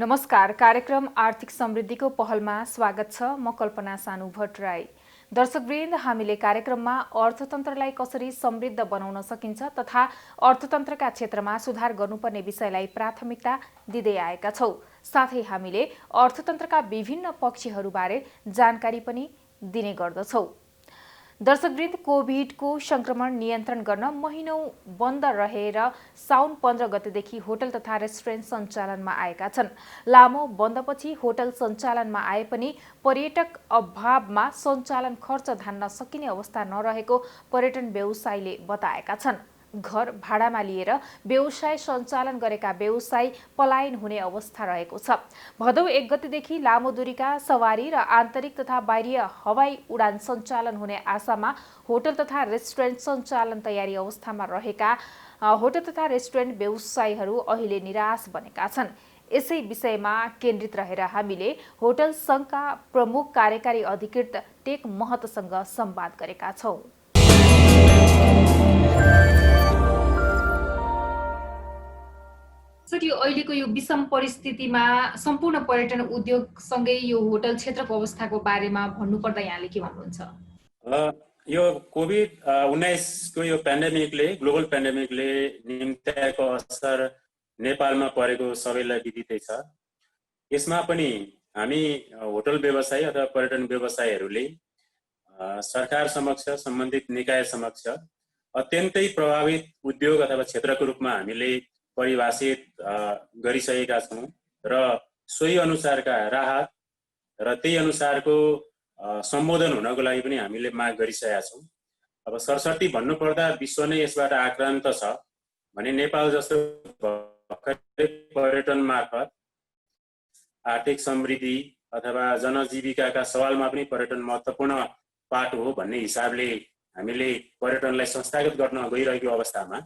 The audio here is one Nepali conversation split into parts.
नमस्कार। कार्यक्रम आर्थिक समृद्धिको पहलमा स्वागत छ। म कल्पना सानु भट्टराई। दर्शकवृन्द, हामीले कार्यक्रममा अर्थतन्त्रलाई कसरी समृद्ध बनाउन सकिन्छ तथा अर्थतन्त्रका क्षेत्रमा सुधार गर्नुपर्ने विषयलाई प्राथमिकता दिँदै आएका छौं। साथै हामीले अर्थतन्त्रका विभिन्न पक्षहरूबारे जानकारी पनि दिने गर्दछौं। दर्शकवृन्द, कोभिडको संक्रमण नियन्त्रण गर्न महिनौं बन्द रहेर साउन 15 गतेदेखि होटल तथा रेस्टुरेन्ट सञ्चालनमा आएका छन्। लामो बन्दपछि होटल सञ्चालनमा आए पनि पर्यटक अभावमा सञ्चालन खर्च धान्न सकिने अवस्था नरहेको पर्यटन व्यवसायीले बताएका छन्। घर भाडामा लिएर व्यवसाय सञ्चालन गरेका व्यवसायी पलायन हुने अवस्था रहेको छ। भदौ 1 गतेदेखि लामो दूरीका सवारी र आन्तरिक तथा बाहिरी हवाई उडान सञ्चालन हुने आशामा होटल तथा रेस्टुरेन्ट सञ्चालन तयारी अवस्थामा रहेका होटल तथा रेस्टुरेन्ट व्यवसायीहरू अहिले निराश बनेका छन्। यसै विषयमा केन्द्रित रहेर हामीले होटल संघका प्रमुख कार्यकारी अधिकृत टेक महतसँग संवाद गरेका छौं। सर, यो अहिलेको यो विषम परिस्थितिमा सम्पूर्ण पर्यटन उद्योगसँगै यो होटल क्षेत्रको अवस्थाको बारेमा भन्नुपर्दा यहाँले के भन्नुहुन्छ? यो कोभिड-19 को यो पेन्डेमिकले, ग्लोबल पेन्डेमिकले निम्त्याएको असर नेपालमा परेको सबैलाई विदितै छ। यसमा पनि हामी होटल व्यवसायी अथवा पर्यटन व्यवसायीहरूले सरकार समक्ष, सम्बन्धित निकाय समक्ष अत्यन्तै प्रभावित उद्योग अथवा क्षेत्रको रूपमा हामीले परिभाषित गरिसकेका छौँ र सोही अनुसारका राहत र त्यही अनुसारको सम्बोधन हुनको लागि पनि हामीले माग गरिसकेका छौँ। अब सरसर्ती भन्नुपर्दा विश्व नै यसबाट आक्रान्त छ भने नेपाल जस्तो भर्खरै पर्यटन मार्फत आर्थिक समृद्धि अथवा जनजीविकाका सवालमा पनि पर्यटन महत्त्वपूर्ण पाटो हो भन्ने हिसाबले हामीले पर्यटनलाई संस्थागत गर्न गइरहेको अवस्थामा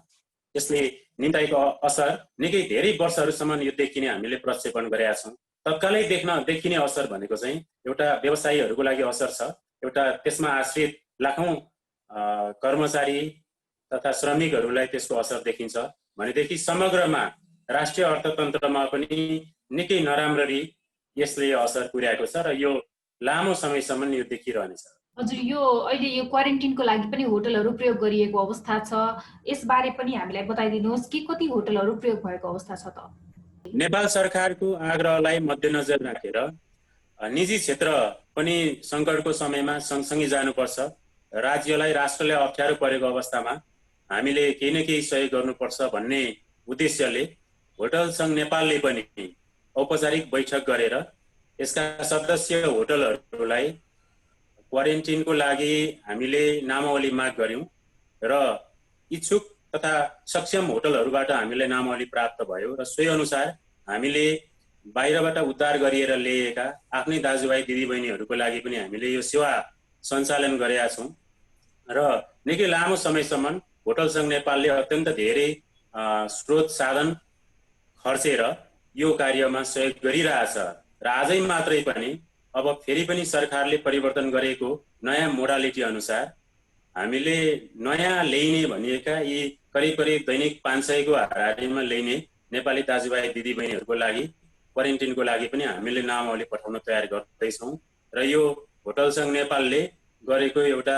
यसले निम्ताएको असर निकै धेरै वर्षहरूसम्म यो देखिने हामीले प्रक्षेपण गरेका छौँ। तत्कालै देखिने असर भनेको चाहिँ एउटा व्यवसायीहरूको लागि असर छ, एउटा त्यसमा आश्रित लाखौं कर्मचारी तथा श्रमिकहरूलाई त्यसको असर देखिन्छ भनेदेखि समग्रमा राष्ट्रिय अर्थतन्त्रमा पनि निकै नराम्ररी यसले असर पुर्याएको छ र यो लामो समयसम्म यो देखिरहनेछ। हजुर, यो अहिले यो क्वारेन्टिनको लागि पनि होटलहरू प्रयोग गरिएको अवस्था छ, यसबारे पनि हामीलाई बताइदिनुहोस् कि कति होटलहरू प्रयोग भएको अवस्था छ त? नेपाल सरकारको आग्रहलाई मध्यनजर राखेर निजी क्षेत्र पनि सङ्कटको समयमा सँगसँगै जानुपर्छ। राज्यलाई, राष्ट्रलाई अप्ठ्यारो परेको अवस्थामा हामीले केही न केही सहयोग गर्नुपर्छ भन्ने उद्देश्यले होटल सङ्घ नेपालले पनि औपचारिक बैठक गरेर यसका सदस्य होटलहरूलाई क्वारेन्टिनको लागि हामीले नामावली माग गर्यौं र इच्छुक तथा सक्षम होटलहरूबाट हामीलाई नामावली प्राप्त भयो र सोही अनुसार हामीले बाहिरबाट उद्धार गरिएर ल्याएका आफ्नै दाजुभाइ दिदीबहिनीहरूको लागि पनि हामीले यो सेवा सञ्चालन गरेका छौँ र निकै लामो समयसम्म होटल सङ्घ नेपालले अत्यन्त धेरै स्रोत साधन खर्चेर यो कार्यमा सहयोग गरिरहेछ र आजै मात्रै पनि अब फेरि पनि सरकारले परिवर्तन गरेको नयाँ मोडालिटी अनुसार हामीले नयाँ ल्याइने भनिएका यी करिब दैनिक 500 को हाराहारीमा ल्याइने नेपाली दाजुभाइ दिदीबहिनीहरूको लागि क्वारेन्टिनको लागि पनि हामीले नामावली पठाउन तयार गर्दैछौँ र यो होटल सङ्घ नेपालले गरेको एउटा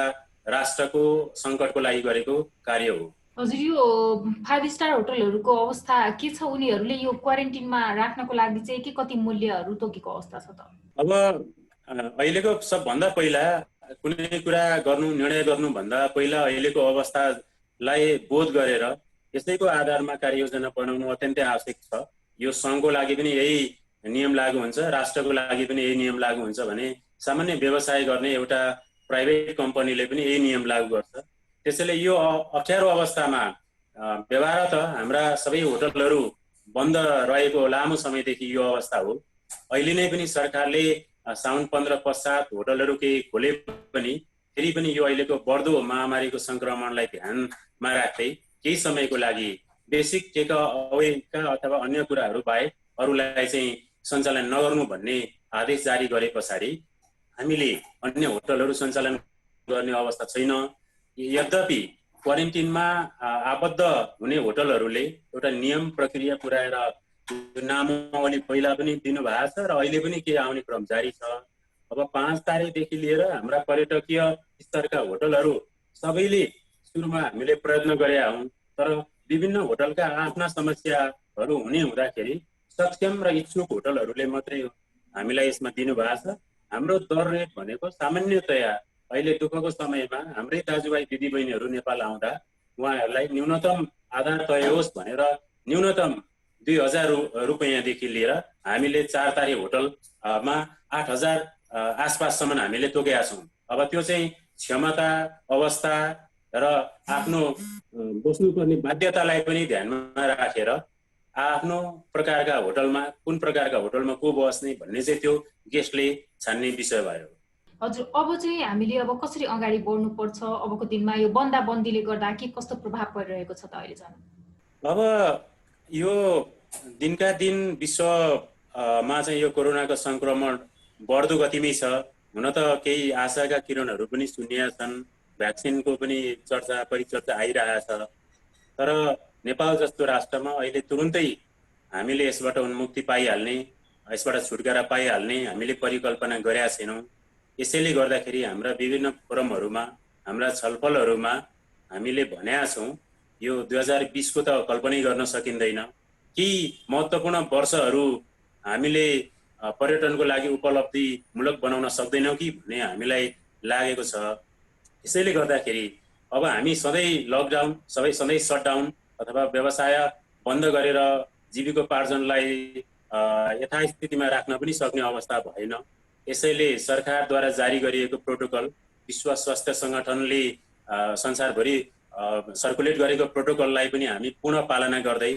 राष्ट्रको सङ्कटको लागि गरेको कार्य हो। हजुर, यो 5 स्टार होटलहरूको अवस्था के छ? उनीहरूले यो क्वारेन्टिनमा राख्नको लागि चाहिँ के कति मूल्यहरू तोकेको अवस्था छ त? अब अहिलेको सबभन्दा पहिला कुनै कुरा निर्णय गर्नुभन्दा पहिला अहिलेको अवस्थालाई बोध गरेर यसैको आधारमा कार्ययोजना बनाउनु अत्यन्तै आवश्यक छ। यो सङ्घको लागि पनि यही नियम लागू हुन्छ, राष्ट्रको लागि पनि यही नियम लागू हुन्छ भने सामान्य व्यवसाय गर्ने एउटा प्राइभेट कम्पनीले पनि यही नियम लागू गर्छ। त्यसैले यो अप्ठ्यारो अवस्थामा व्यवहार त हाम्रा सबै होटलहरू बन्द रहेको लामो समयदेखि यो अवस्था हो। अहिले नै पनि सरकारले साउन 15 पश्चात होटलहरू केही खोले पनि फेरि पनि यो अहिलेको बढ्दो महामारीको संक्रमणलाई ध्यानमा राख्दै केही समयको लागि बेसिक टेक अवेका अथवा अन्य कुराहरू बाहेक अरूलाई चाहिँ सञ्चालन नगर्नु भन्ने आदेश जारी गरे पछाडि हामीले अन्य होटलहरू सञ्चालन गर्ने अवस्था छैन। यद्यपि क्वारेन्टिनमा आबद्ध हुने होटलहरूले एउटा नियम प्रक्रिया पुर्याएर यो नामावली पहिला पनि दिनुभएको छ र अहिले पनि केही आउने क्रम जारी छ। अब 5 तारिखदेखि लिएर हाम्रा पर्यटकीय स्तरका होटलहरू सबैले सुरुमा हामीले प्रयत्न गरे हौँ, तर विभिन्न होटलका आफ्ना समस्याहरू हुने हुँदाखेरि सक्षम र इच्छुक होटलहरूले मात्रै हामीलाई यसमा दिनुभएको छ। हाम्रो दर रेट भनेको सामान्यतया अहिले दुःखको समयमा हाम्रै दाजुभाइ दिदीबहिनीहरू नेपाल आउँदा उहाँहरूलाई न्यूनतम आधार तय होस् भनेर न्यूनतम 2000 रुपैयाँदेखि लिएर हामीले 4 तारे होटलमा 8000 आसपाससम्म हामीले तोकेका छौँ। अब त्यो चाहिँ क्षमता, अवस्था र आफ्नो बस्नुपर्ने बाध्यतालाई पनि ध्यानमा राखेर आफ्नो प्रकारका होटलमा कुन प्रकारका होटलमा को बस्ने भन्ने चाहिँ त्यो गेस्टले छान्ने विषय भयो। हजुर, अब चाहिँ हामीले अब कसरी अगाडि बढ्नुपर्छ? अबको दिनमा यो बन्दाबन्दीले गर्दा के कस्तो प्रभाव परिरहेको छ त अहिले जानु? अब यो दिनका दिन विश्वमा चाहिँ यो कोरोनाको संक्रमण बढ्दो गतिमै छ। हुन त केही आशाका किरणहरू पनि सुनिएका छन्, भ्याक्सिनको पनि चर्चा परिचर्चा आइरहेछ, तर नेपाल जस्तो राष्ट्रमा अहिले तुरुन्तै हामीले यसबाट उन्मुक्ति पाइहाल्ने, यसबाट छुटकारा पाइहाल्ने हामीले परिकल्पना गरेका छैनौँ। यसैले गर्दाखेरि हाम्रा विभिन्न फोरमहरूमा, हाम्रा छलफलहरूमा हामीले भनेका छौँ यो 2020 को त कल्पनै गर्न सकिँदैन। केही महत्त्वपूर्ण वर्षहरू हामीले पर्यटनको लागि उपलब्धिमूलक बनाउन सक्दैनौँ कि भन्ने हामीलाई लागेको छ। यसैले गर्दाखेरि अब हामी सधैँ लकडाउन, सधैँ सटडाउन अथवा व्यवसाय बन्द गरेर जीविकोपार्जनलाई यथास्थितिमा राख्न पनि सक्ने अवस्था भएन। यसैले सरकारद्वारा जारी गरिएको प्रोटोकल, विश्व स्वास्थ्य सङ्गठनले संसारभरि सर्कुलेट गरेको प्रोटोकललाई पनि हामी पुनः पालना गर्दै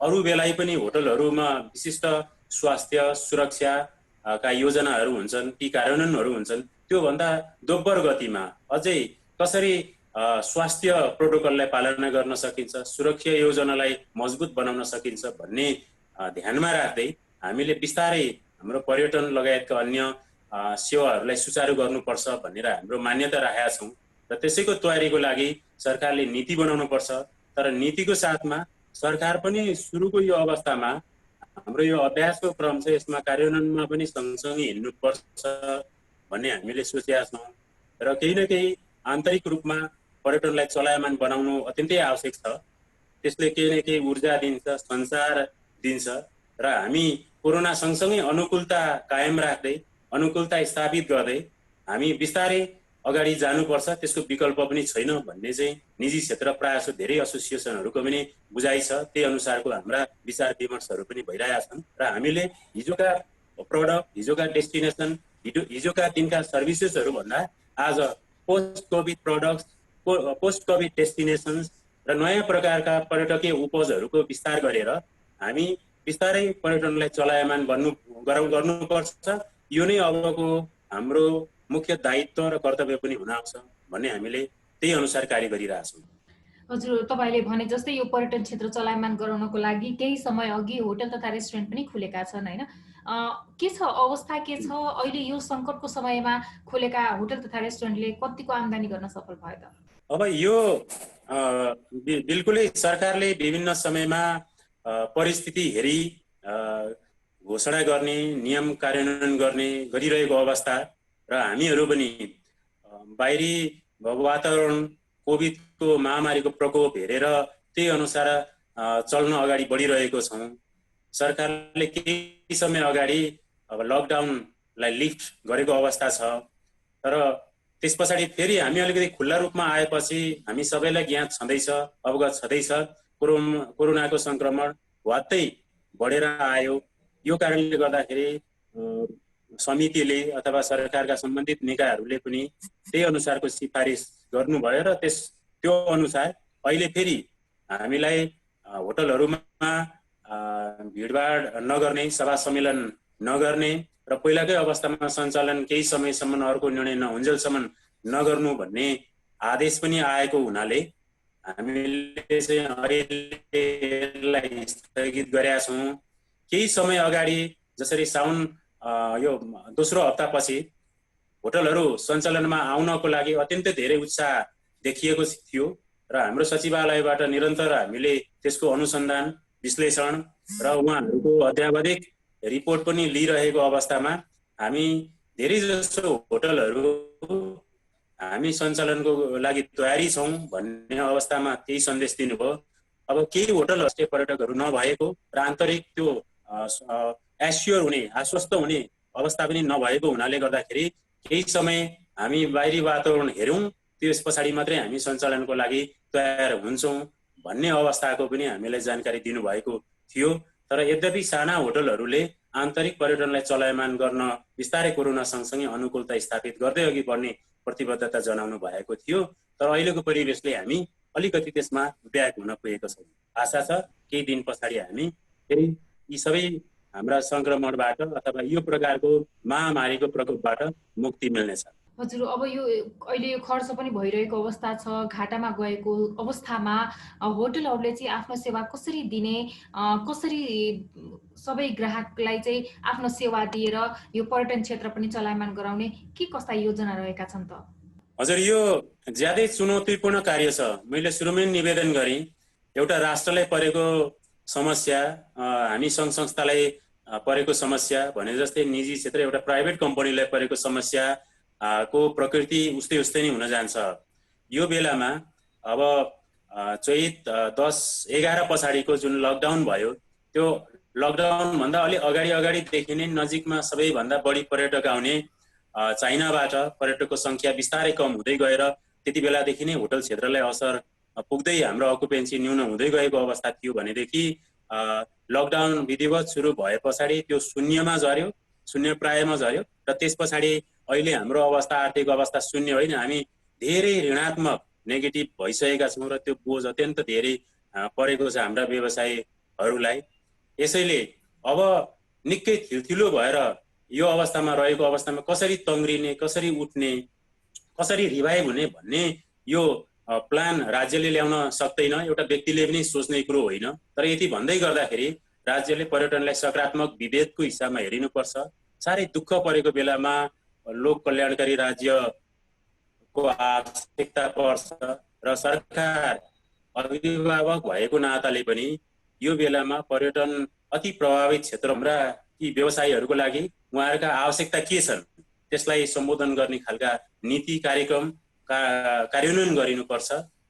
अरू बेलै पनि होटलहरूमा विशिष्ट स्वास्थ्य सुरक्षा का योजनाहरू हुन्छन्, ती कार्यान्वयनहरू हुन्छन्, त्योभन्दा दोब्बर गतिमा अझै कसरी स्वास्थ्य प्रोटोकललाई पालना गर्न सकिन्छ, सुरक्षा योजनालाई मजबुत बनाउन सकिन्छ भन्ने ध्यानमा राख्दै हामीले बिस्तारै हाम्रो पर्यटन लगायतका अन्य सेवाहरूलाई सुचारू गर्नुपर्छ भनेर हाम्रो मान्यता राखेका छौँ र त्यसैको तयारीको लागि सरकारले नीति बनाउनुपर्छ। तर नीतिको साथमा सरकार पनि सुरुको यो अवस्थामा हाम्रो यो अभ्यासको क्रम छ, यसमा कार्यान्वयनमा पनि सँगसँगै हिँड्नुपर्छ भन्ने हामीले सोचेका छौँ र केही न केही आन्तरिक रूपमा पर्यटनलाई चलायमान बनाउनु अत्यन्तै आवश्यक छ। त्यसले केही न केही ऊर्जा दिन्छ, सञ्चार दिन्छ र हामी कोरोना सँगसँगै अनुकूलता कायम राख्दै, अनुकूलता स्थापित गर्दै हामी बिस्तारै अगाडि जानुपर्छ। त्यसको विकल्प पनि छैन भन्ने चाहिँ निजी क्षेत्र प्रायः धेरै एसोसिएसनहरूको पनि बुझाइ छ। त्यही अनुसारको हाम्रा विचार विमर्शहरू पनि भइरहेका छन् र हामीले हिजोका प्रडक्ट, हिजोका डेस्टिनेसन, हिजोका दिनका सर्भिसेसहरू भन्दा आज post covid products, post covid destinations र नयाँ प्रकारका पर्यटकीय उपजहरूको विस्तार गरेर हामी बिस्तारै पर्यटनलाई चलायमान गर्नुपर्छ। यो नै अबको हाम्रो मुख्य दायित्व र कर्तव्य पनि हुन आउँछ भन्ने हामीले त्यही अनुसार कार्य गरिरहेछौँ। हजुर, तपाईँले भने जस्तै यो पर्यटन क्षेत्र चलायमान गराउनको लागि केही समय अघि होटल तथा रेस्टुरेन्ट पनि खुलेका छन् हैन? के छ अवस्था, के छ अहिले यो सङ्कटको समयमा खुलेका होटल तथा रेस्टुरेन्टले कतिको आम्दानी गर्न सफल भयो त? अब यो बिल्कुलै सरकारले विभिन्न समयमा परिस्थिति हेरी घोषणा गर्ने, नियम कार्यान्वयन गर्ने गरिरहेको अवस्था र हामीहरू पनि बाहिरी वातावरण, कोभिडको महामारीको प्रकोप हेरेर त्यही अनुसार चल्न अगाडि बढिरहेको छौँ। सरकारले केही समय अगाडि अब लकडाउनलाई लिफ्ट गरेको अवस्था छ, तर त्यस पछाडि फेरि हामी अलिकति खुल्ला रूपमा आएपछि हामी सबैलाई ज्ञात छँदैछ, अवगत छँदैछ कोरोनाको संक्रमण वात्तै बढेर आयो। यो कारणले गर्दाखेरि समितिले अथवा सरकारका सम्बन्धित निकायहरूले पनि त्यही अनुसारको सिफारिस गर्नुभयो र त्यो अनुसार अहिले फेरि हामीलाई होटलहरूमा भिडभाड नगर्ने, सभा सम्मेलन नगर्ने र पहिलाकै अवस्थामा सञ्चालन केही समयसम्म अर्को निर्णय नहुन्जेलसम्म नगर्नु भन्ने आदेश पनि आएको हुनाले हामीले चाहिँ अहिलेलाई स्थगित गरेका छौँ। केही समय अगाडि जसरी साउन यो दोस्रो हप्तापछि होटलहरू सञ्चालनमा आउनको लागि अत्यन्तै धेरै उत्साह देखिएको थियो र हाम्रो सचिवालयबाट निरन्तर हामीले त्यसको अनुसन्धान, विश्लेषण र उहाँहरूको अध्यावधिक रिपोर्ट पनि लिइरहेको अवस्थामा हामी धेरै जसो होटलहरू हामी सञ्चालनको लागि तयारी छौँ भन्ने अवस्थामा त्यही सन्देश दिनुभयो। अब केही होटलहरूले पर्यटकहरू नभएको र आन्तरिक त्यो एस्योर हुने आश्वस्त हुने अवस्था पनि नभएको हुनाले गर्दाखेरि केही समय हामी बाहिरी वातावरण हेरौँ, त्यस पछाडि मात्रै हामी सञ्चालनको लागि तयार हुन्छौँ भन्ने अवस्थाको पनि हामीलाई जानकारी दिनुभएको थियो। तर यद्यपि साना होटलहरूले आन्तरिक पर्यटनलाई चलायमान गर्न बिस्तारै कोरोना सँगसँगै अनुकूलता स्थापित गर्दै अघि बढ्ने प्रतिबद्धता जनाउनु भएको थियो। तर अहिलेको परिवेशले हामी अलिकति त्यसमा ब्याक हुन पुगेको छौँ। आशा छ केही दिन पछाडि हामी फेरि यी सबै हाम्रा सङ्क्रमणबाट अथवा यो प्रकारको महामारीको प्रकोपबाट मुक्ति मिल्नेछ। हजुर, अब यो अहिले यो खर्च पनि भइरहेको अवस्था छ, घाटामा गएको अवस्थामा होटलहरूले चाहिँ आफ्नो सेवा कसरी दिने, कसरी सबै ग्राहकलाई चाहिँ आफ्नो सेवा दिएर यो पर्यटन क्षेत्र पनि चलायमान गराउने के कस्ता योजना रहेका छन् त? हजुर, यो ज्यादै चुनौतीपूर्ण कार्य छ। मैले सुरुमै निवेदन गरेँ, एउटा राष्ट्रलाई परेको समस्या, हामी सङ्घ संस्थालाई परेको समस्या भने जस्तै निजी क्षेत्र एउटा प्राइभेट कम्पनीलाई परेको समस्या को प्रकृति उस्तै उस्तै नै हुन जान्छ। यो बेलामा अब चैत 10-11 पछाडिको जुन लकडाउन भयो, त्यो लकडाउनभन्दा अलि अगाडिदेखि नै नजिकमा सबैभन्दा बढी पर्यटक आउने चाइनाबाट पर्यटकको सङ्ख्या बिस्तारै कम हुँदै गएर त्यति बेलादेखि नै होटल क्षेत्रलाई असर पुग्दै हाम्रो अकुपेन्सी न्यून हुँदै गएको अवस्था थियो भनेदेखि लकडाउन विधिवत सुरु भए पछाडि त्यो शून्यमा झर्यो, शून्य प्रायमा झर्यो र त्यस पछाडि अहिले हाम्रो अवस्था आर्थिक अवस्था शून्य होइन, हामी धेरै ऋणात्मक नेगेटिभ भइसकेका छौँ र त्यो बोझ अत्यन्त धेरै परेको छ हाम्रा व्यवसायहरूलाई। यसैले अब निकै थिलथिलो भएर यो अवस्थामा रहेको अवस्थामा कसरी तङ्ग्रिने, कसरी उठ्ने, कसरी रिभाइभ हुने भन्ने यो प्लान राज्यले ल्याउन सक्दैन, एउटा व्यक्तिले पनि सोच्ने कुरो होइन। तर यति भन्दै गर्दाखेरि राज्यले पर्यटनलाई सकारात्मक विभेदको हिसाबमा हेरिनुपर्छ। साह्रै दुःख परेको बेलामा लोक कल्याणकारी राज्यको आवश्यकता पर्छ र सरकार अभिभावक भएको नाताले पनि यो बेलामा पर्यटन अति प्रभावित क्षेत्र हाम्रा यी व्यवसायीहरूको लागि उहाँहरूका आवश्यकता के छन् त्यसलाई सम्बोधन गर्ने खालका नीति कार्यक्रम कार्यान्वयन गरिनुपर्छ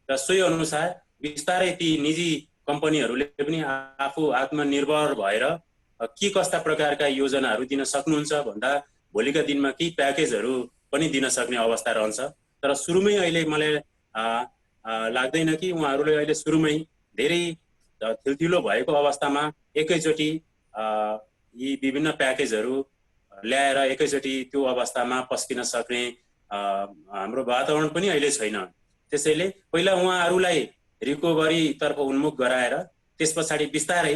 र सोही अनुसार बिस्तारै ती निजी कम्पनीहरूले पनि आफू आत्मनिर्भर भएर के कस्ता प्रकारका योजनाहरू दिन सक्नुहुन्छ भन्दा भोलिका दिनमा केही प्याकेजहरू पनि दिन सक्ने अवस्था रहन्छ। तर सुरुमै अहिले मलाई लाग्दैन कि उहाँहरूले अहिले सुरुमै धेरै थिलथिलो भएको अवस्थामा एकैचोटि यी विभिन्न प्याकेजहरू ल्याएर एकैचोटि त्यो अवस्थामा पस्किन सक्ने हाम्रो वातावरण पनि अहिले छैन। त्यसैले पहिला उहाँहरूलाई रिकभरीतर्फ उन्मुख गराएर त्यस पछाडि बिस्तारै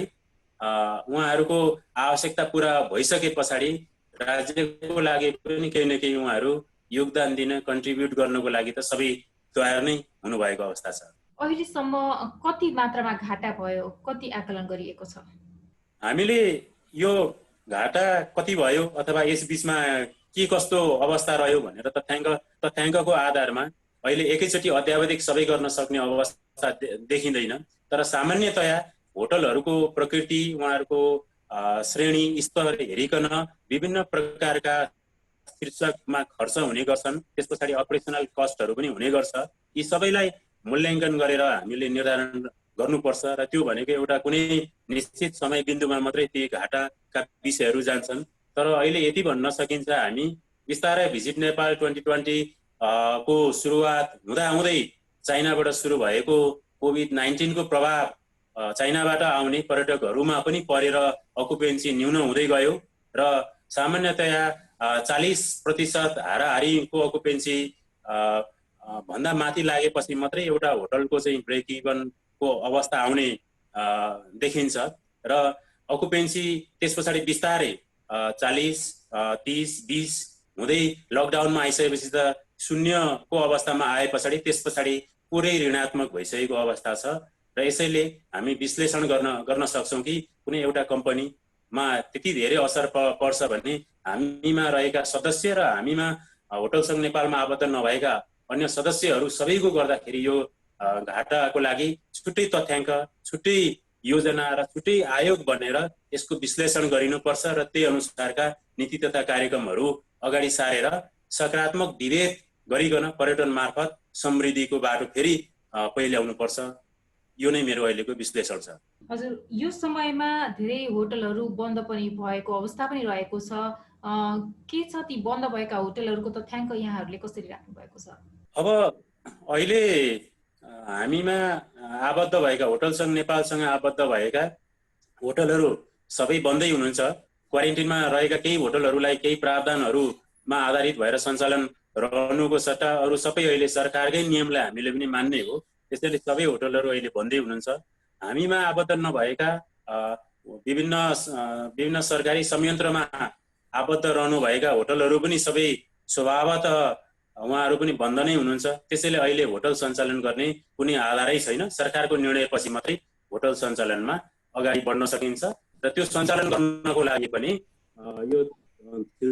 उहाँहरूको आवश्यकता पुरा भइसके पछाडि राज्यको लागि पनि केही न केही उहाँहरू योगदान दिन, कन्ट्रिब्युट गर्नको लागि त सबै तयार नै हुनुभएको अवस्था छ। अहिलेसम्म कति मात्रामा घाटा भयो, कति आकलन गरिएको छ? हामीले यो घाटा कति भयो अथवा यस बीचमा के कस्तो अवस्था रह्यो भनेर तथ्याङ्कको आधारमा अहिले एकैचोटि अध्यावधिक सबै गर्न सक्ने अवस्था देखिँदैन। तर सामान्यतया होटलहरूको प्रकृति, उहाँहरूको श्रेणी स्तर हेरिकन विभिन्न प्रकारका शीर्षकमा खर्च हुने गर्छन्, त्यस पछाडि अपरेसनल कस्टहरू पनि हुने गर्छ। यी सबैलाई मूल्याङ्कन गरेर हामीले निर्धारण गर्नुपर्छ र त्यो भनेको एउटा कुनै निश्चित समय बिन्दुमा मात्रै ती घाटाका विषयहरू जान्छन्। तर अहिले यति भन्न सकिन्छ, हामी बिस्तारै भिजिट नेपाल 2020 को सुरुवात हुँदाहुँदै चाइनाबाट सुरु भएको कोभिड-19 को प्रभाव चाइनाबाट आउने पर्यटकहरूमा पनि परेर अकुपेन्सी न्यून हुँदै गयो र सामान्यतया 40% हाराहारीको अकुपेन्सी भन्दा माथि लागेपछि मात्रै एउटा होटलको चाहिँ ब्रेक इभनको अवस्था आउने देखिन्छ र अकुपेन्सी त्यस पछाडि बिस्तारै 40, 30, 20 हुँदै लकडाउनमा आइसकेपछि त शून्यको अवस्थामा आए पछाडि त्यस पछाडि पुरै ऋणात्मक भइसकेको अवस्था छ र यसैले हामी विश्लेषण गर्न सक्छौँ कि कुनै एउटा कम्पनीमा त्यति धेरै असर पर्छ भने हामीमा रहेका सदस्य र हामीमा होटल सङ्घ नेपालमा आबद्ध नभएका अन्य सदस्यहरू सबैको गर्दाखेरि यो घाटाको लागि छुट्टै तथ्याङ्क, छुट्टै योजना र छुट्टै आयोग बनेर यसको विश्लेषण गरिनुपर्छ र त्यही अनुसारका नीति तथा कार्यक्रमहरू अगाडि सारेर सकारात्मक विभेद गरिकन पर्यटन मार्फत समृद्धिको बाटो फेरि पहिल्याउनुपर्छ। यो नै मेरो अहिलेको विश्लेषण छ। हजुर, यो समयमा धेरै होटलहरू बन्द पनि भएको अवस्था पनि रहेको छ। के छ ती बन्द भएका होटलहरूको तथ्याङ्क यहाँहरूले कसरी राख्नु भएको छ? अब अहिले हामीमा आबद्ध भएका होटलसँग नेपालसँग आबद्ध भएका होटलहरू सबै बन्दै हुनुहुन्छ। क्वारेन्टिनमा रहेका केही होटलहरूलाई केही प्रावधानहरूमा आधारित भएर सञ्चालन रहनुको सट्टा अरू सबै अहिले सरकारकै नियमलाई हामीले पनि मान्ने हो। त्यसैले सबै होटलहरू अहिले बन्दै हुनुहुन्छ। हामीमा आबद्ध नभएका विभिन्न सरकारी संयन्त्रमा आबद्ध रहनुभएका होटलहरू पनि सबै स्वभावतः उहाँहरू पनि बन्द नै हुनुहुन्छ। त्यसैले अहिले होटल सञ्चालन गर्ने कुनै आधारै छैन। सरकारको निर्णयपछि मात्रै होटल सञ्चालनमा अगाडि बढ्न सकिन्छ र त्यो सञ्चालन गर्नको लागि पनि यो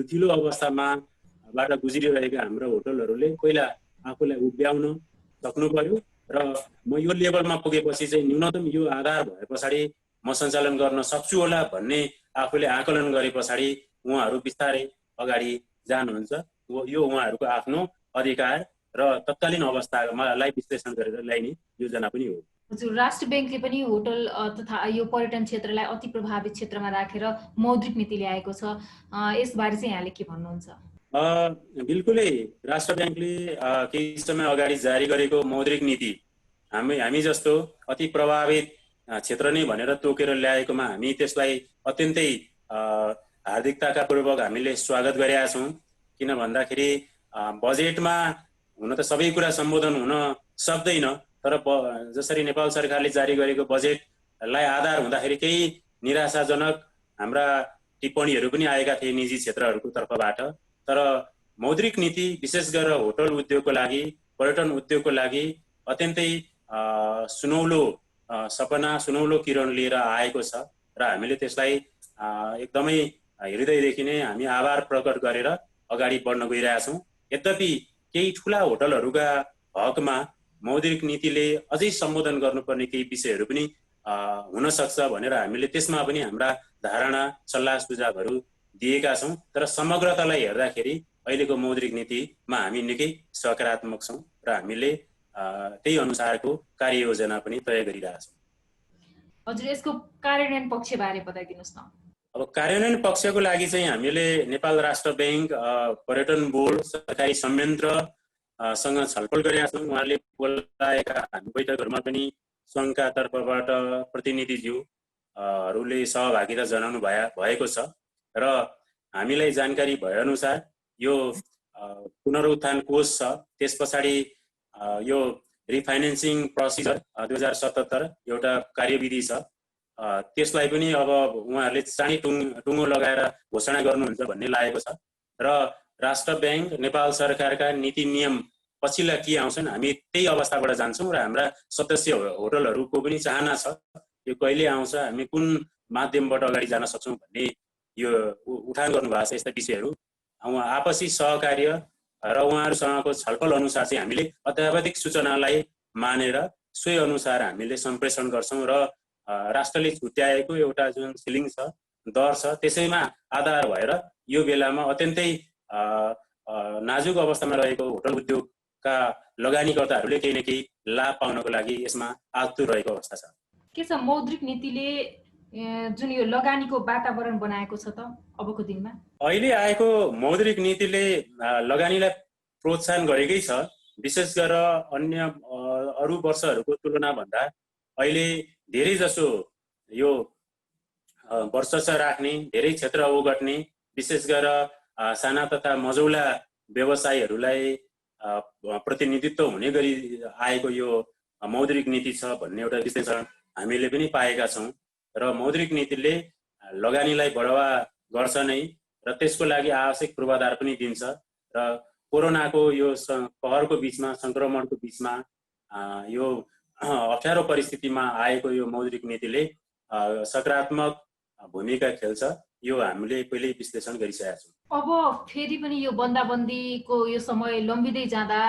ठुलो अवस्थामाबाट गुज्रिरहेका हाम्रो होटलहरूले पहिला आफूलाई उभ्याउन सक्नु पर्यो र म यो लेभलमा पुगेपछि चाहिँ न्यूनतम यो आधार भए पछाडि म सञ्चालन गर्न सक्छु होला भन्ने आफूले आकलन गरे पछाडि उहाँहरू बिस्तारै अगाडि जानुहुन्छ। यो उहाँहरूको आफ्नो अधिकार र तत्कालीन अवस्थालाई विश्लेषण गरेर ल्याइने योजना पनि हो। हजुर, राष्ट्र ब्याङ्कले पनि होटल तथा यो पर्यटन क्षेत्रलाई अति प्रभावित क्षेत्रमा राखेर मौद्रिक नीति ल्याएको छ। यसबारे चाहिँ यहाँले के भन्नुहुन्छ? बिल्कुलै राष्ट्र ब्याङ्कले केही समय अगाडि जारी गरेको मौद्रिक नीति हामी जस्तो अति प्रभावित क्षेत्र नै भनेर तोकेर ल्याएकोमा हामी त्यसलाई अत्यन्तै हार्दिकताका पूर्वक हामीले स्वागत गरेका छौँ। किन भन्दाखेरि बजेटमा हुन त सबै कुरा सम्बोधन हुन सक्दैन, तर जसरी नेपाल सरकारले जारी गरेको बजेटलाई आधार हुँदाखेरि केही निराशाजनक हाम्रा टिप्पणीहरू पनि आएका थिए निजी क्षेत्रहरूको तर्फबाट। तर मौद्रिक नीति विशेष गरेर होटल उद्योगको लागि, पर्यटन उद्योगको लागि अत्यन्तै सुनौलो सपना, सुनौलो किरण लिएर आएको छ र हामीले त्यसलाई एकदमै हृदयदेखि नै हामी आभार प्रकट गरेर अगाडि बढ्न गइरहेका छौँ। यद्यपि केही ठुला होटलहरूका हकमा मौद्रिक नीतिले अझै सम्बोधन गर्नुपर्ने केही विषयहरू पनि हुन सक्छ भनेर हामीले त्यसमा पनि हाम्रा धारणा, सल्लाह सुझावहरू दिएका छौँ। तर समग्रतालाई हेर्दाखेरि अहिलेको मौद्रिक नीतिमा हामी निकै सकारात्मक छौँ र हामीले त्यही अनुसारको कार्ययोजना पनि तय गरिरहेका छौँ। हजुर, यसको कार्यान्वयन पक्षबारे बताइदिनुहोस् न। अब कार्यान्वयन पक्षको लागि चाहिँ हामीले नेपाल राष्ट्र ब्याङ्क, पर्यटन बोर्ड, सरकारी संयन्त्रसँग छलफल गरेका छौँ। उहाँहरूले बोलाएका हामी बैठकहरूमा पनि सङ्घका तर्फबाट प्रतिनिधिज्यूहरूले सहभागिता जनाउनु भएको छ र हामीलाई जानकारी भएअनुसार यो पुनरुत्थान कोष छ, त्यस पछाडि यो रिफाइनेन्सिङ प्रोसिजर 2077 एउटा कार्यविधि छ, त्यसलाई पनि अब उहाँहरूले चाँडै टुङ्गो लगाएर घोषणा गर्नुहुन्छ भन्ने लागेको छ र राष्ट्र ब्याङ्क, नेपाल सरकारका नीति नियम पछिल्ला के आउँछन् हामी त्यही अवस्थाबाट जान्छौँ र हाम्रा सदस्य होटलहरूको पनि चाहना छ यो कहिले आउँछ, हामी कुन माध्यमबाट अगाडि जान सक्छौँ भन्ने यो उठान गर्नुभएको छ। यस्ता विषयहरू आपसी सहकार्य र उहाँहरूसँगको छलफल अनुसार चाहिँ हामीले अत्यावधिक सूचनालाई मानेर सोही अनुसार हामीले सम्प्रेषण गर्छौँ र राष्ट्रले छुट्याएको एउटा जुन सिलिङ छ, दर छ, त्यसैमा आधार भएर यो बेलामा अत्यन्तै नाजुक अवस्थामा रहेको होटल उद्योगका लगानीकर्ताहरूले केही न केही लाभ पाउनको लागि यसमा आतुर रहेको अवस्था छ। के छ मौद्रिक नीतिले जुन यो लगानीको वातावरण बनाएको छ त अबको दिनमा? अहिले आएको मौद्रिक नीतिले लगानीलाई प्रोत्साहन गरेकै छ। विशेष गरेर अन्य अरू वर्षहरूको तुलना भन्दा अहिले धेरै जसो यो वर्चस्व राख्ने, धेरै क्षेत्र ओगट्ने, विशेष गरेर साना तथा मझौला व्यवसायीहरूलाई प्रतिनिधित्व हुने गरी आएको यो मौद्रिक नीति छ भन्ने एउटा विश्लेषण हामीले पनि पाएका छौँ र मौद्रिक नीतिले लगानीलाई बढावा गर्छ नै र त्यसको लागि आवश्यक पूर्वाधार पनि दिन्छ र कोरोनाको यो कहरको बिचमा, सङ्क्रमणको बिचमा यो अप्ठ्यारो परिस्थितिमा आएको यो मौद्रिक नीतिले सकारात्मक भूमिका खेल्छ। यो हामीले पहिल्यै विश्लेषण गरिसकेका छौँ। अब फेरि पनि यो बन्दाबन्दीको यो समय लम्बिँदै जाँदा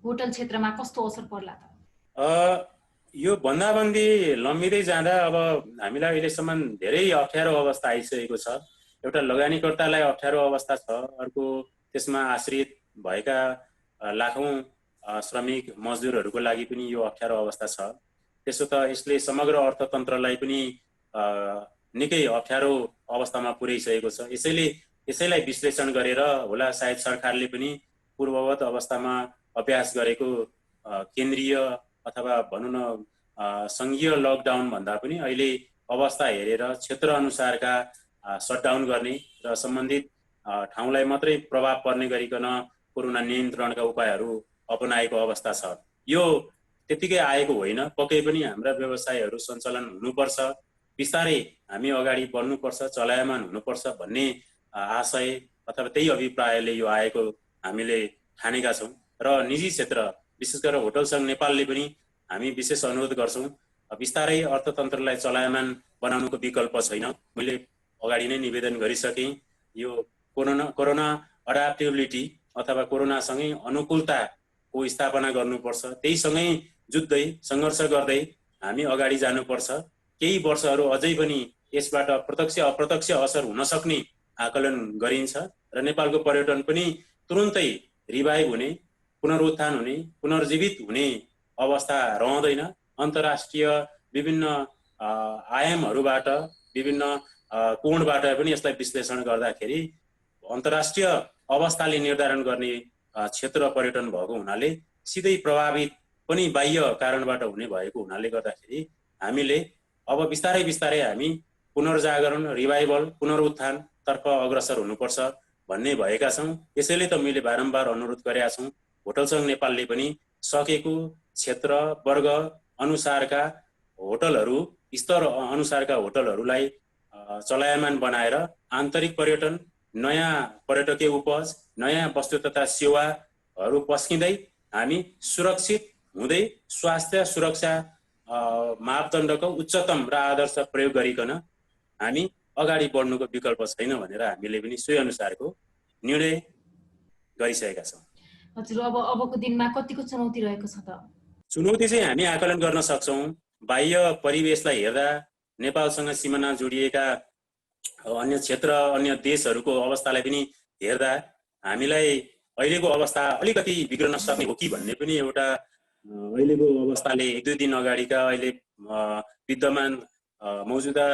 होटल क्षेत्रमा कस्तो असर पर्ला त? यो बन्दाबन्दी लम्बिँदै जाँदा अब हामीलाई अहिलेसम्म धेरै अप्ठ्यारो अवस्था आइसकेको छ। एउटा लगानीकर्तालाई अप्ठ्यारो अवस्था छ, अर्को त्यसमा आश्रित भएका लाखौँ श्रमिक मजदुरहरूको लागि पनि यो अप्ठ्यारो अवस्था छ। त्यसो त यसले समग्र अर्थतन्त्रलाई पनि निकै अप्ठ्यारो अवस्थामा पुर्याइसकेको छ। यसैलाई विश्लेषण गरेर होला सायद सरकारले पनि पूर्ववत अवस्थामा अभ्यास गरेको केन्द्रीय अथवा भनौँ न सङ्घीय लकडाउन भन्दा पनि अहिले अवस्था हेरेर क्षेत्र अनुसारका सटडाउन गर्ने र सम्बन्धित ठाउँलाई मात्रै प्रभाव पर्ने गरिकन कोरोना नियन्त्रणका उपायहरू अपनाएको अवस्था छ। यो त्यतिकै आएको होइन, पक्कै पनि हाम्रा व्यवसायहरू सञ्चालन हुनुपर्छ, बिस्तारै हामी अगाडि बढ्नुपर्छ, चलायमान हुनुपर्छ भन्ने आशय अथवा त्यही अभिप्रायले यो आएको हामीले ठानेका छौँ। र निजी क्षेत्र विशेष गरेर होटल सङ्घ नेपालले पनि हामी विशेष अनुरोध गर्छौँ, बिस्तारै अर्थतन्त्रलाई चलायमान बनाउनुको विकल्प छैन। मैले अगाडि नै निवेदन गरिसकेँ, यो कोरोना अडाप्टेबिलिटी अथवा कोरोनासँगै अनुकूलताको स्थापना गर्नुपर्छ। त्यहीसँगै जुझ्दै सङ्घर्ष गर्दै हामी अगाडि जानुपर्छ। केही वर्षहरू अझै पनि यसबाट प्रत्यक्ष अप्रत्यक्ष असर हुन सक्ने आकलन गरिन्छ र नेपालको पर्यटन पनि तुरुन्तै रिभाइभ हुने, पुनरुत्थान हुने, पुनर्जीवित हुने अवस्था रहँदैन। अन्तर्राष्ट्रिय विभिन्न आयामहरूबाट विभिन्न कोणबाट पनि यसलाई विश्लेषण गर्दाखेरि अन्तर्राष्ट्रिय अवस्थाले निर्धारण गर्ने क्षेत्र पर्यटन भएको हुनाले सिधै प्रभावित पनि बाह्य कारणबाट हुने भएको हुनाले गर्दाखेरि हामीले अब बिस्तारै बिस्तारै हामी पुनर्जागरण, रिभाइभल, पुनरुत्थान तर्फ अग्रसर हुनुपर्छ भन्ने भएका छौँ। यसैले त मैले बारम्बार अनुरोध गरेका छौँ, होटल सङ्घ नेपालले पनि सकेको क्षेत्र वर्ग अनुसारका होटलहरू, स्तर अनुसारका होटलहरूलाई चलायमान बनाएर आन्तरिक पर्यटन, नयाँ पर्यटकीय उपज, नयाँ वस्तु तथा सेवाहरू पस्किँदै हामी सुरक्षित हुँदै स्वास्थ्य सुरक्षा मापदण्डको उच्चतम र आदर्श प्रयोग गरिकन हामी अगाडि बढ्नुको विकल्प छैन भनेर हामीले पनि सोही अनुसारको निर्णय गरिसकेका छौँ। हजुर, अबको दिनमा कतिको चुनौती रहेको छ त? चुनौती चाहिँ हामी आकलन गर्न सक्छौँ। बाह्य परिवेशलाई हेर्दा नेपालसँग सिमाना जोडिएका अन्य क्षेत्र, अन्य देशहरूको अवस्थालाई पनि हेर्दा हामीलाई अहिलेको अवस्था अलिकति बिग्रन सक्ने हो कि भन्ने पनि एउटा अहिलेको अवस्थाले 1-2 दिन अगाडिका अहिले विद्यमान मौजुदा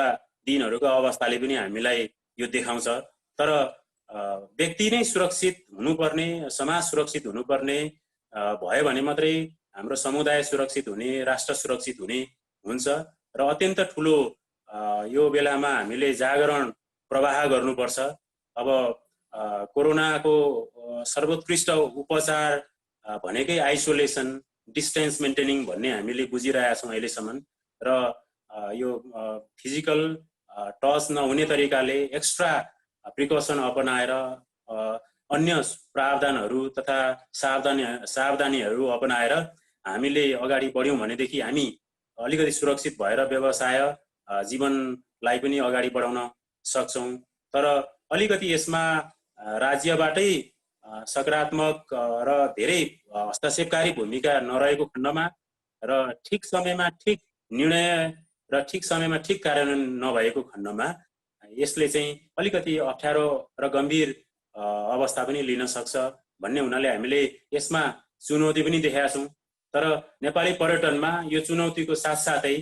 दिनहरूका अवस्थाले पनि हामीलाई यो देखाउँछ। तर व्यक्ति नै सुरक्षित हुनुपर्ने, समाज सुरक्षित हुनुपर्ने भयो भने मात्रै हाम्रो समुदाय सुरक्षित हुने, राष्ट्र सुरक्षित हुने हुन्छ। र अत्यन्त ठुलो यो बेलामा हामीले जागरण प्रवाह गर्नुपर्छ। अब कोरोनाको सर्वोत्कृष्ट उपचार भनेकै आइसोलेसन, डिस्टेन्स मेन्टेनिङ भन्ने हामीले बुझिरहेका छौँ अहिलेसम्म। र यो फिजिकल टच नहुने तरिकाले एक्स्ट्रा प्रिकसन अपनाएर अन्य प्रावधानहरू तथा सावधानीहरू अपनाएर हामीले अगाडि बढ्यौँ भनेदेखि हामी अलिकति सुरक्षित भएर व्यवसाय जीवनलाई पनि अगाडि बढाउन सक्छौँ। तर अलिकति यसमा राज्यबाटै सकारात्मक र धेरै हस्तक्षेपकारी भूमिका नरहेको खण्डमा र ठिक समयमा ठिक निर्णय र ठिक समयमा ठिक कार्यान्वयन नभएको खण्डमा यसले चाहिँ अलिकति अप्ठ्यारो र गम्भीर अवस्था पनि लिन सक्छ भन्ने हुनाले हामीले यसमा चुनौती पनि देखेका छौँ। तर नेपाली पर्यटनमा यो चुनौतीको साथसाथै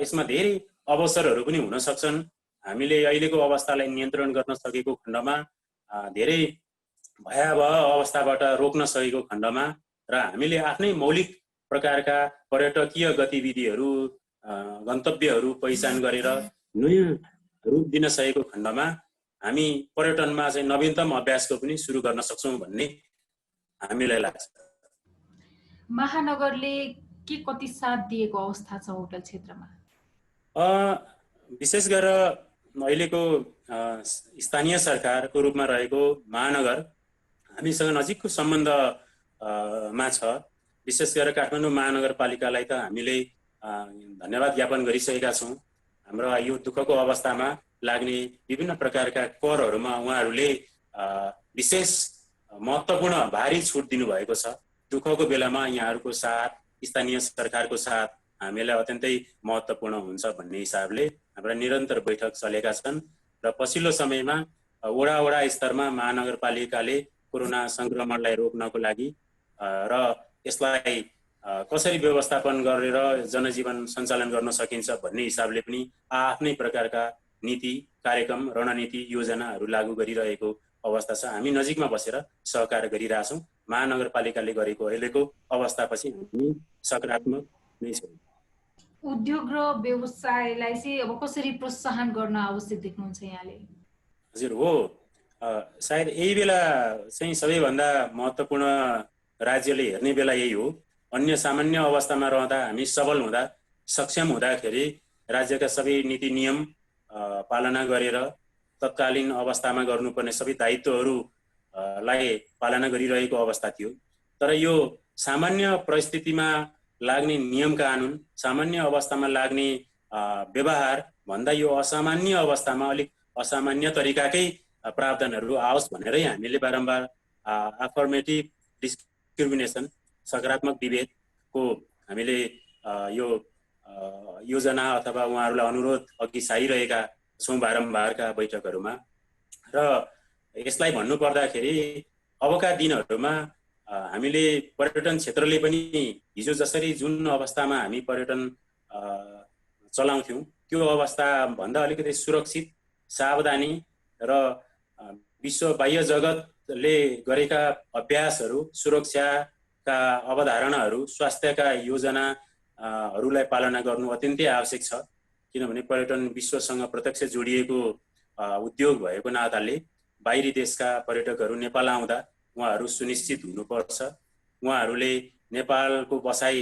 यसमा धेरै अवसरहरू पनि हुन सक्छन्। हामीले अहिलेको अवस्थालाई नियन्त्रण गर्न सकेको खण्डमा, धेरै भयावह अवस्थाबाट रोक्न सकेको खण्डमा र हामीले आफ्नै मौलिक प्रकारका पर्यटकीय गतिविधिहरू, गन्तव्यहरू पहिचान गरेर नयाँ रूप दिन सकेको खण्डमा हामी पर्यटनमा चाहिँ नवीनतम अभ्यासको पनि सुरु गर्न सक्छौँ भन्ने हामीलाई लाग्छ। महानगरले के कति साथ दिएको अवस्था छ होटल क्षेत्रमा? विशेष गरेर अहिलेको स्थानीय सरकारको रूपमा रहेको महानगर हामीसँग नजिकको सम्बन्धमा छ। विशेष गरेर काठमाडौँ महानगरपालिकालाई त हामीले धन्यवाद ज्ञापन गरिसकेका छौँ। हाम्रो यो दुःखको अवस्थामा लाग्ने विभिन्न प्रकारका करहरूमा उहाँहरूले विशेष महत्त्वपूर्ण भारी छुट दिनुभएको छ। दुःखको बेलामा यहाँहरूको साथ, स्थानीय सरकारको साथ हामीलाई अत्यन्तै महत्त्वपूर्ण हुन्छ भन्ने हिसाबले हाम्रा निरन्तर बैठक चलेका छन् र पछिल्लो समयमा वडा स्तरमा महानगरपालिकाले कोरोना संक्रमणलाई रोक्नको लागि र यसलाई कसरी व्यवस्थापन गरेर जनजीवन सञ्चालन गर्न सकिन्छ भन्ने हिसाबले पनि आफ्नै प्रकारका नीति कार्यक्रम रणनीति योजनाहरू लागू गरिरहेको अवस्था छ। हामी नजिकमा बसेर सहकार गरिरहेछौँ। महानगरपालिकाले गरेको अहिलेको अवस्थापछि हामी सकारात्मक नै छौँ। उद्योग र व्यवसायलाई चाहिँ अब कसरी प्रोत्साहन गर्न आवश्यक देख्नुहुन्छ यहाँले? हजुर हो, सायद यही बेला चाहिँ सबैभन्दा महत्त्वपूर्ण राज्यले हेर्ने बेला यही हो। अन्य सामान्य अवस्थामा रहँदा हामी सबल हुँदा सक्षम हुँदाखेरि राज्यका सबै नीति नियम पालना गरेर तत्कालीन अवस्थामा गर्नुपर्ने सबै दायित्वहरूलाई पालना गरिरहेको अवस्था थियो। तर यो सामान्य परिस्थितिमा लाग्ने नियम कानुन, सामान्य अवस्थामा लाग्ने व्यवहार भन्दा यो असामान्य अवस्थामा अलिक असामान्य तरिकाकै प्रावधानहरू आओस् भनेरै हामीले बारम्बार अफर्मेटिभ डिस्क्रिमिनेसन सकारात्मक विभेदको हामीले यो योजना अथवा उहाँहरूलाई अनुरोध अघि सारिरहेका छौँ बारम्बारका बैठकहरूमा। र यसलाई भन्नुपर्दाखेरि अबका दिनहरूमा हामीले पर्यटन क्षेत्रले पनि हिजो जसरी जुन अवस्थामा हामी पर्यटन चलाउँथ्यौँ त्यो अवस्थाभन्दा अलिकति सुरक्षित, सावधानी र विश्व बाह्य जगतले गरेका अभ्यासहरू, सुरक्षाका अवधारणाहरू, स्वास्थ्यका योजनाहरूलाई पालना गर्नु अत्यन्तै आवश्यक छ। किनभने पर्यटन विश्वसँग प्रत्यक्ष जोडिएको उद्योग भएको नाताले बाहिरी देशका पर्यटकहरू नेपाल आउँदा उहाँहरू सुनिश्चित हुनुपर्छ। उहाँहरूले नेपालको बसाइ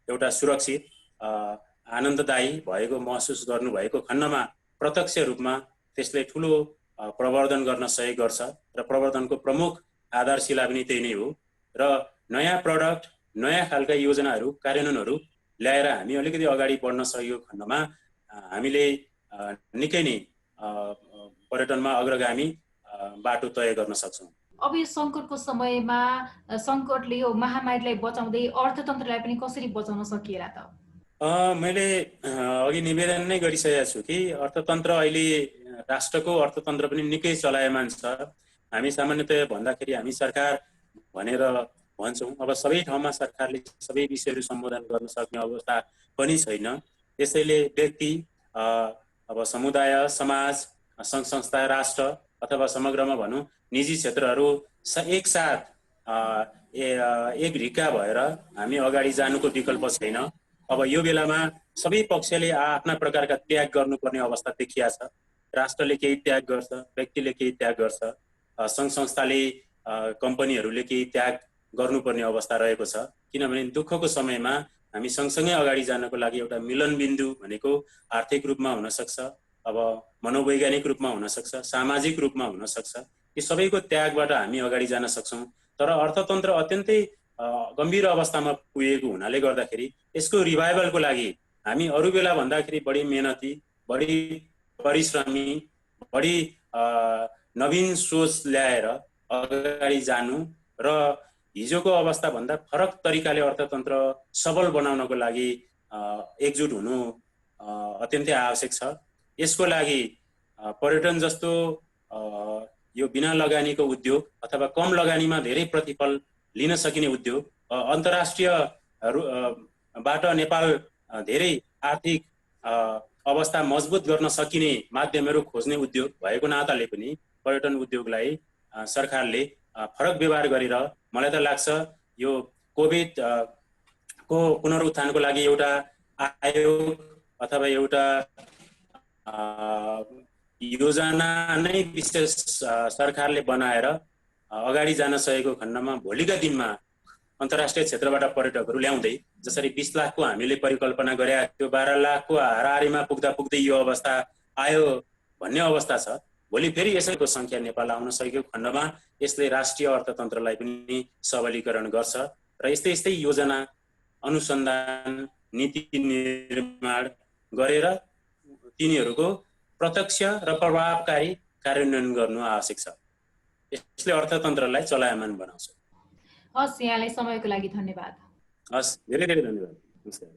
एउटा सुरक्षित आनन्ददायी भएको महसुस गर्नुभएको खण्डमा प्रत्यक्ष रूपमा त्यसले ठुलो प्रवर्धन गर्न सहयोग गर्छ र प्रवर्धनको प्रमुख आधारशिला पनि त्यही नै हो। र नयाँ प्रडक्ट, नयाँ खालका योजनाहरू, कार्यान्वयनहरू ल्याएर हामी अलिकति अगाडि बढ्न सकेको खण्डमा हामीले निकै नै पर्यटनमा अग्रगामी बाटो तय गर्न सक्छौँ। अब यो सङ्कटको समयमा सङ्कटले यो महामारीलाई बचाउँदै अर्थतन्त्रलाई पनि कसरी बचाउन सकिएला त? मैले अघि निवेदन नै गरिसकेको छु कि अर्थतन्त्र अहिले राष्ट्रको अर्थतन्त्र पनि निकै चलायमान छ। हामी सामान्यतया भन्दाखेरि हामी सरकार भनेर भन्छौँ। अब सबै ठाउँमा सरकारले सबै विषयहरू सम्बोधन गर्न सक्ने अवस्था पनि छैन। त्यसैले व्यक्ति, अब समुदाय, समाज, सङ्घ संस्था, राष्ट्र अथवा समग्रमा भनौँ निजी क्षेत्रहरू एकसाथ एक ढिक्का भएर हामी अगाडि जानुको विकल्प छैन। अब यो बेलामा सबै पक्षले आफ्ना प्रकारका त्याग गर्नुपर्ने अवस्था देखिया छ। राष्ट्रले केही त्याग गर्छ, व्यक्तिले केही त्याग गर्छ, सङ्घ संस्थाले, कम्पनीहरूले केही त्याग गर्नुपर्ने अवस्था रहेको छ। किनभने दुःखको समयमा हामी सँगसँगै अगाडि जानको लागि एउटा मिलनबिन्दु भनेको आर्थिक रूपमा हुनसक्छ, अब मनोवैज्ञानिक रूपमा हुनसक्छ, सामाजिक रूपमा हुनसक्छ। यी सबैको त्यागबाट हामी अगाडि जान सक्छौँ। तर अर्थतन्त्र अत्यन्तै गम्भीर अवस्थामा पुगेको हुनाले गर्दाखेरि यसको रिभाइभलको लागि हामी अरू बेला भन्दाखेरि बढी मेहनती, बढी परिश्रमी, बढी नवीन सोच ल्याएर अगाडि जानु र हिजोको अवस्थाभन्दा फरक तरिकाले अर्थतन्त्र सबल बनाउनको लागि एकजुट हुनु अत्यन्तै आवश्यक छ। यसको लागि पर्यटन जस्तो यो बिना लगानीको उद्योग अथवा कम लगानीमा धेरै प्रतिफल लिन सकिने उद्योग, अन्तर्राष्ट्रियबाट नेपाल धेरै आर्थिक अवस्था मजबुत गर्न सकिने माध्यमहरू खोज्ने उद्योग भएको नाताले पनि पर्यटन उद्योगलाई सरकारले फरक व्यवहार गरेर, मलाई त लाग्छ यो कोभिड को पुनरुत्थानको लागि एउटा आयोग अथवा एउटा योजना नै विशेष सरकारले बनाएर अगाडि जान सकेको खण्डमा भोलिका दिनमा अन्तर्राष्ट्रिय क्षेत्रबाट पर्यटकहरू ल्याउँदै जसरी 20 लाखको हामीले परिकल्पना गरेका थियो 12 लाखको हाराहारीमा पुग्दा पुग्दै यो अवस्था आयो भन्ने अवस्था छ। भोलि फेरि यसैको संख्या नेपाल आउन सकेको खण्डमा यसले राष्ट्रिय अर्थतन्त्रलाई पनि सबलीकरण गर्छ र यस्तै यस्तै योजना, अनुसन्धान, नीति निर्माण गरेर तिनीहरूको प्रत्यक्ष र प्रभावकारी कार्यान्वयन गर्नु आवश्यक छ। यसले अर्थतन्त्रलाई चलायमान बनाउँछ। हस्, यहाँलाई समयको लागि धन्यवाद। हस्, धेरै धेरै धन्यवाद। नमस्कार।